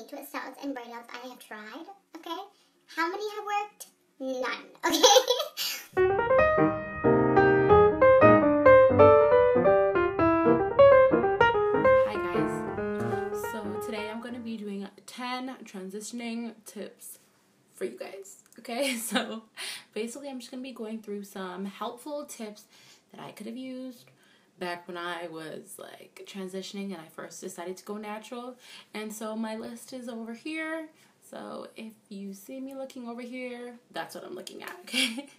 twist outs and braid outs I have tried, okay? How many have worked? None, okay? Hi guys, so today I'm going to be doing 10 transitioning tips for you guys, okay? So basically I'm just going to be going through some helpful tips that I could have used back when I was like transitioning and I first decided to go natural. And so my list is over here. So if you see me looking over here, that's what I'm looking at, okay?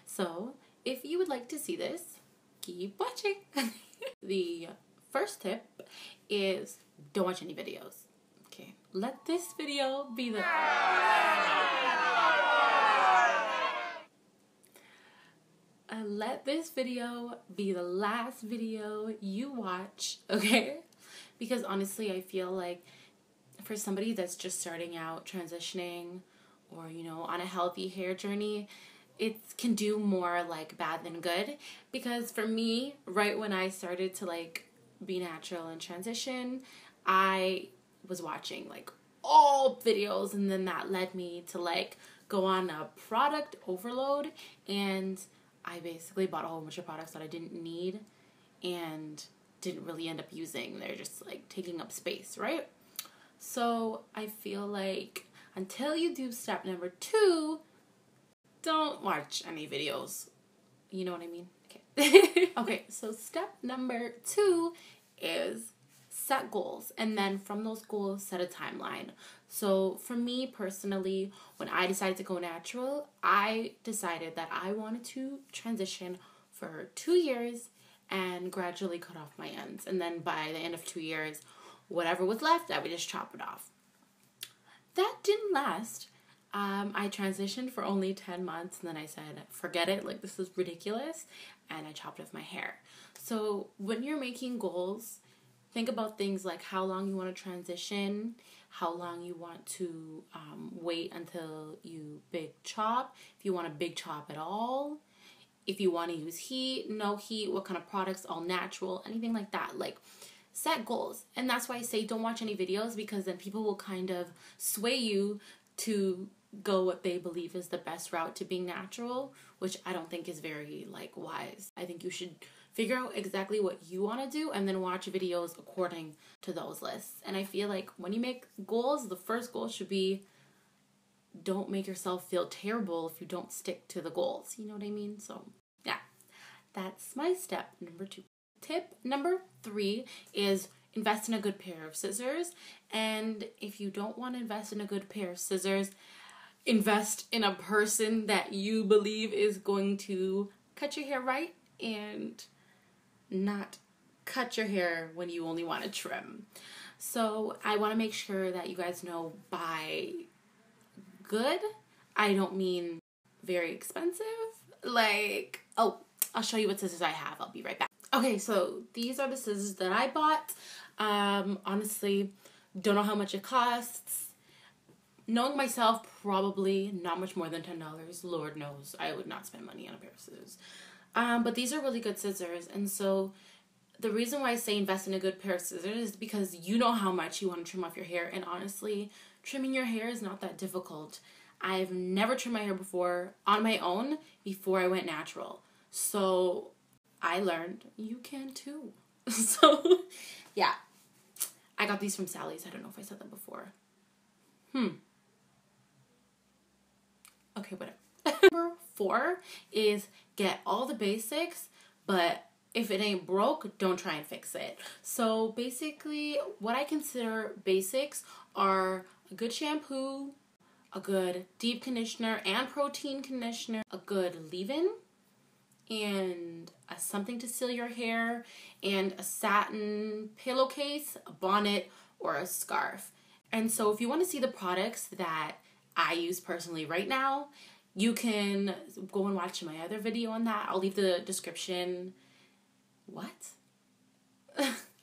So if you would like to see this, keep watching. The first tip is don't watch any videos, okay? Let this video be the... let this video be the last video you watch, okay? Because honestly, I feel like for somebody that's just starting out transitioning or, you know, on a healthy hair journey, it can do more like bad than good. Because for me, right when I started to like be natural and transition, I was watching like all videos, and then that led me to like go on a product overload, and I basically bought a whole bunch of products that I didn't need and didn't really end up using. They're just like taking up space, right? So I feel like until you do step number 2, don't watch any videos. You know what I mean? Okay. Okay, so step number 2 is set goals, and then from those goals, set a timeline. So for me personally, when I decided to go natural, I decided that I wanted to transition for 2 years and gradually cut off my ends. And then by the end of 2 years, whatever was left, I would just chop it off. That didn't last. I transitioned for only 10 months, and then I said, forget it, like this is ridiculous, and I chopped off my hair. So when you're making goals, think about things like how long you want to transition, how long you want to wait until you big chop, if you want a big chop at all, if you want to use heat, no heat, what kind of products, all natural, anything like that. Like, set goals. And that's why I say don't watch any videos, because then people will kind of sway you to go what they believe is the best route to being natural, which I don't think is very like wise. I think you should figure out exactly what you want to do and then watch videos according to those lists. And I feel like when you make goals, the first goal should be don't make yourself feel terrible if you don't stick to the goals. You know what I mean? So yeah, that's my step number 2. Tip number 3 is invest in a good pair of scissors. And if you don't want to invest in a good pair of scissors, invest in a person that you believe is going to cut your hair right and not cut your hair when you only want to trim. So I want to make sure that you guys know by good, I don't mean very expensive. Like, oh, I'll show you what scissors I have. I'll be right back. Okay, so these are the scissors that I bought. Honestly, don't know how much it costs. Knowing myself, probably not much more than $10. Lord knows, I would not spend money on a pair of scissors. But these are really good scissors, and so the reason why I say invest in a good pair of scissors is because you know how much you want to trim off your hair, and honestly, trimming your hair is not that difficult. I've never trimmed my hair before on my own before I went natural. So I learned you can too. So yeah, I got these from Sally's. I don't know if I said that before. Okay, whatever. Number 4 is get all the basics, but if it ain't broke, don't try and fix it. So basically, what I consider basics are a good shampoo, a good deep conditioner and protein conditioner, a good leave-in, and something to seal your hair, and a satin pillowcase, a bonnet, or a scarf. And so if you want to see the products that I use personally right now, you can go and watch my other video on that. I'll leave the description. What?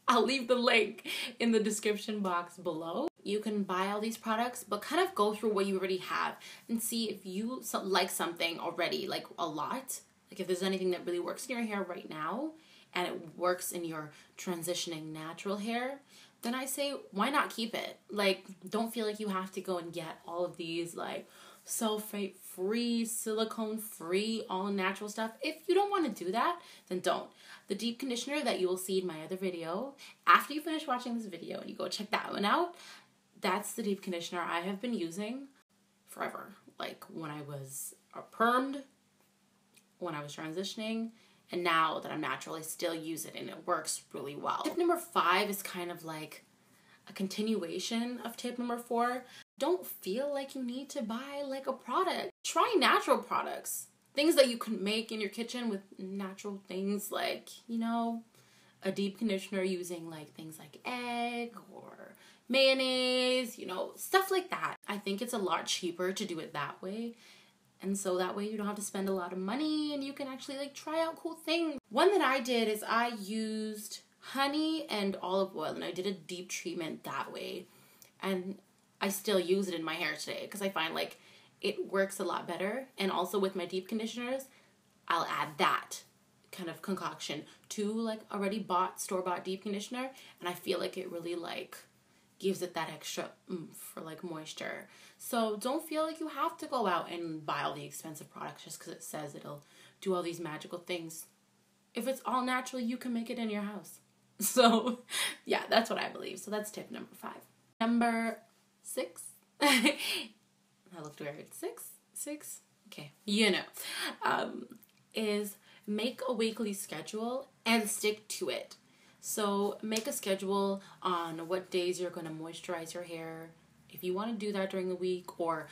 I'll leave the link in the description box below. You can buy all these products, but kind of go through what you already have and see if you like something already, like a lot. Like if there's anything that really works in your hair right now and it works in your transitioning natural hair, then I say, why not keep it? Like, don't feel like you have to go and get all of these, like, sulfate-free, silicone-free, all-natural stuff. If you don't want to do that, then don't. The deep conditioner that you will see in my other video, after you finish watching this video and you go check that one out, that's the deep conditioner I have been using forever. Like, when I was permed, when I was transitioning, and now that I'm natural, I still use it and it works really well. Tip number 5 is kind of like a continuation of tip number 4. Don't feel like you need to buy like a product. Try natural products. Things that you can make in your kitchen with natural things, like, you know, a deep conditioner using like things like egg or mayonnaise, you know, stuff like that. I think it's a lot cheaper to do it that way. And so that way you don't have to spend a lot of money and you can actually like try out cool things. One that I did is I used honey and olive oil and I did a deep treatment that way. And I still use it in my hair today because I find like it works a lot better. And also with my deep conditioners, I'll add that kind of concoction to like already bought, store-bought deep conditioner. And I feel like it really like gives it that extra oomph for like moisture. So don't feel like you have to go out and buy all the expensive products just because it says it'll do all these magical things. If it's all natural, you can make it in your house. So yeah, that's what I believe. So that's tip number 5. Number 6. I looked weird. 6? Okay, you know. Is make a weekly schedule and stick to it. So make a schedule on what days you're going to moisturize your hair, if you want to do that during the week, or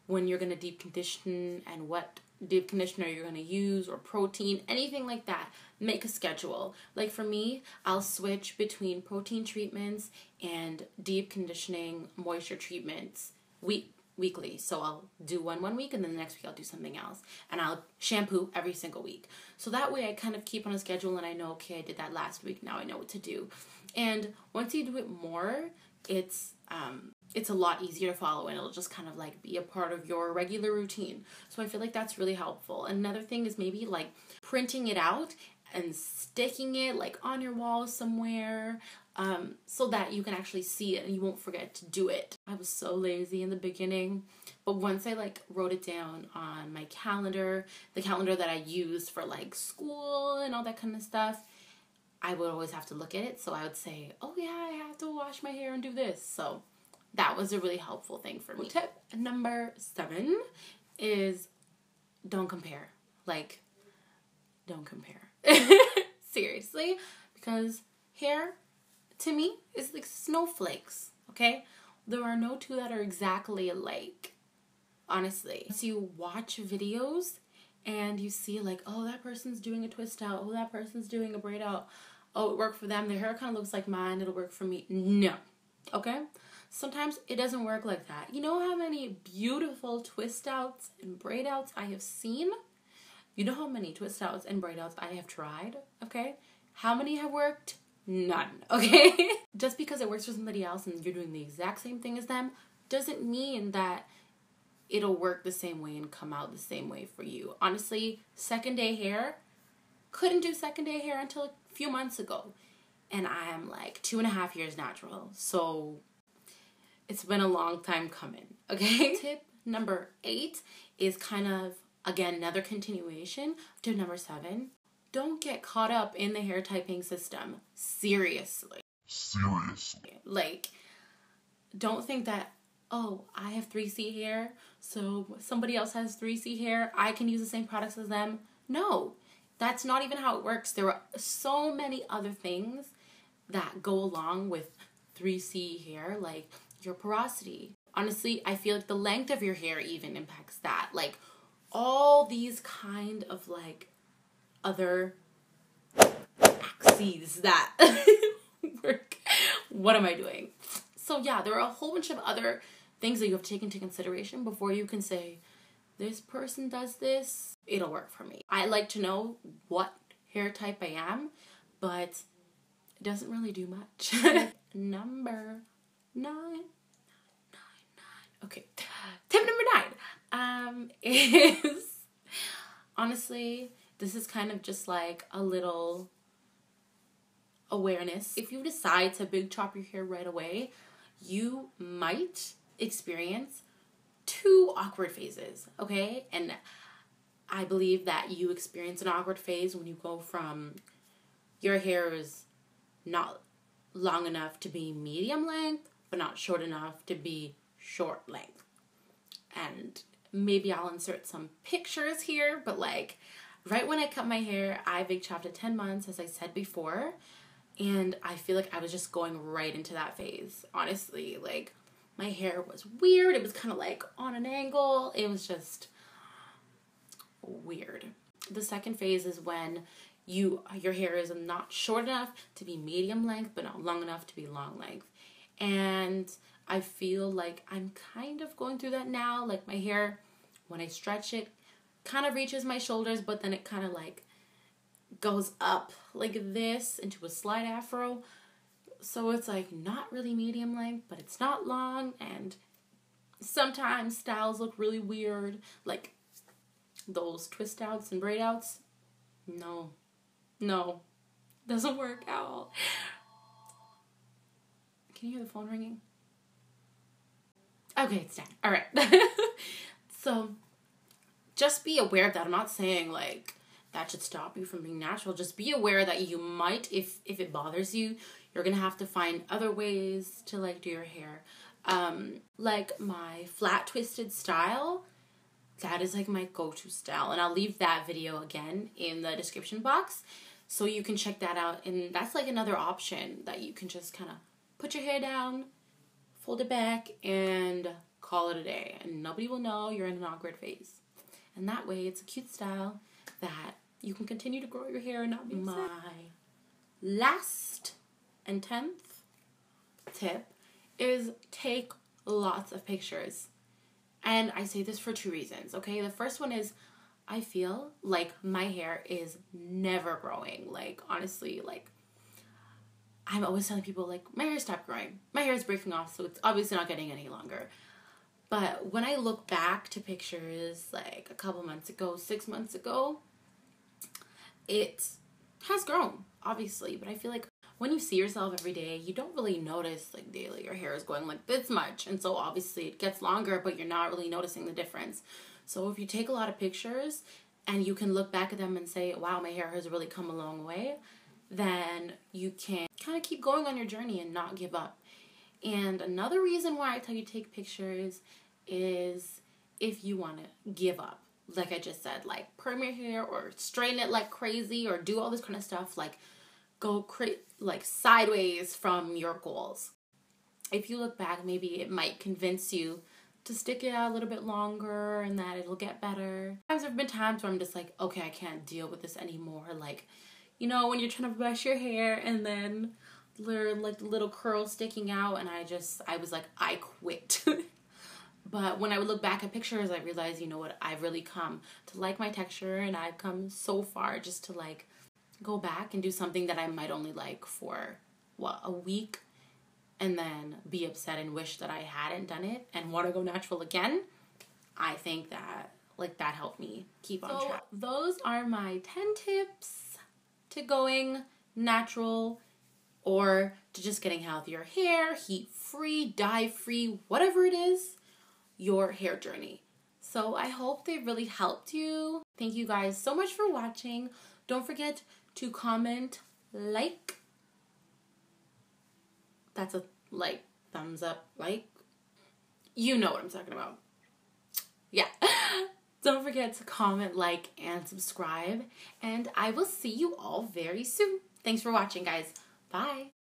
when you're going to deep condition and what deep conditioner you're going to use, or protein, anything like that. Make a schedule. Like for me, I'll switch between protein treatments and deep conditioning moisture treatments weekly. So I'll do one week and then the next week I'll do something else. And I'll shampoo every single week. So that way I kind of keep on a schedule and I know, okay, I did that last week. Now I know what to do. And once you do it more, it's a lot easier to follow and it'll just kind of like be a part of your regular routine. So I feel like that's really helpful. Another thing is maybe like printing it out and sticking it like on your wall somewhere, so that you can actually see it and you won't forget to do it. I was so lazy in the beginning, but once I like wrote it down on my calendar, the calendar that I used for like school and all that kind of stuff, I would always have to look at it. So I would say, oh yeah, I have to wash my hair and do this. So that was a really helpful thing for me. Tip number 7 is don't compare. Like, don't compare. Seriously, because hair to me is like snowflakes, okay? There are no two that are exactly alike, honestly. So you watch videos and you see like, oh, that person's doing a twist out, oh, that person's doing a braid out, oh, it worked for them, their hair kind of looks like mine, it'll work for me. No, okay? Sometimes it doesn't work like that. You know how many beautiful twist outs and braid outs I have seen? You know how many twist outs and braid outs I have tried, okay? How many have worked? None, okay? Just because it works for somebody else and you're doing the exact same thing as them doesn't mean that it'll work the same way and come out the same way for you. Honestly, second day hair, couldn't do second day hair until a few months ago. And I am like 2.5 years natural. So it's been a long time coming, okay? Tip number 8 is kind of, again, another continuation of tip number 7. Don't get caught up in the hair typing system. Seriously. Like, don't think that, oh, I have 3C hair, so somebody else has 3C hair, I can use the same products as them. No, that's not even how it works. There are so many other things that go along with 3C hair, like your porosity. Honestly, I feel like the length of your hair even impacts that. Like, all these kind of like other axes that work. What am I doing? So yeah, there are a whole bunch of other things that you have to take into consideration before you can say, this person does this, it'll work for me. I like to know what hair type I am, but it doesn't really do much. Number 9. Okay. Tip number 9 is, honestly, this is kind of just like a little awareness. If you decide to big chop your hair right away, you might experience 2 awkward phases, okay? And I believe that you experience an awkward phase when you go from your hair is not long enough to be medium length, but not short enough to be short length. And maybe I'll insert some pictures here, but like right when I cut my hair, I big chopped at 10 months, as I said before. And I feel like I was just going right into that phase. Honestly, like my hair was weird. It was kind of like on an angle. It was just weird. The second phase is when your hair is not short enough to be medium length, but not long enough to be long length. And I feel like I'm kind of going through that now. Like my hair, when I stretch it, kind of reaches my shoulders, but then it kind of like goes up like this into a slight afro. So it's like not really medium length, but it's not long. And sometimes styles look really weird. Like those twist outs and braid outs. No, doesn't work out. Can you hear the phone ringing? Okay, it's done. All right. So just be aware that I'm not saying like that should stop you from being natural. Just be aware that you might, if it bothers you, you're gonna have to find other ways to like do your hair. Like my flat twisted style, that is like my go-to style, and I'll leave that video again in the description box so you can check that out. And that's like another option that you can just kind of put your hair down, fold it back, and call it a day, and nobody will know you're in an awkward phase. And that way it's a cute style that you can continue to grow your hair and not be sad. My last and 10th tip is take lots of pictures. And I say this for 2 reasons, okay? The first one is I feel like my hair is never growing. Like, honestly, like, I'm always telling people, like, my hair stopped growing. My hair is breaking off, so it's obviously not getting any longer. But when I look back to pictures, like, a couple months ago, 6 months ago, it has grown, obviously. But I feel like when you see yourself every day, you don't really notice, like, daily your hair is going like this much. And so, obviously, it gets longer, but you're not really noticing the difference. So if you take a lot of pictures and you can look back at them and say, wow, my hair has really come a long way, then you can kind of keep going on your journey and not give up. And another reason why I tell you to take pictures is if you want to give up. Like I just said, like perm your hair or straighten it like crazy or do all this kind of stuff, like go like sideways from your goals. If you look back, maybe it might convince you to stick it out a little bit longer and that it'll get better. There have been times where I'm just like, okay, I can't deal with this anymore. Like, you know, when you're trying to brush your hair and then like the little curls sticking out, and I was like, I quit. But when I would look back at pictures, I realized, you know what, I've really come to like my texture, and I've come so far just to like go back and do something that I might only like for, a week, and then be upset and wish that I hadn't done it and want to go natural again. I think that, like, that helped me keep on track. Those are my 10 tips to going natural or to just getting healthier hair, heat-free, dye-free, whatever it is, your hair journey. So I hope they really helped you. Thank you guys so much for watching. Don't forget to comment, like. That's a like, thumbs up, like. You know what I'm talking about. Yeah. Don't forget to comment, like, and subscribe. And I will see you all very soon. Thanks for watching, guys. Bye.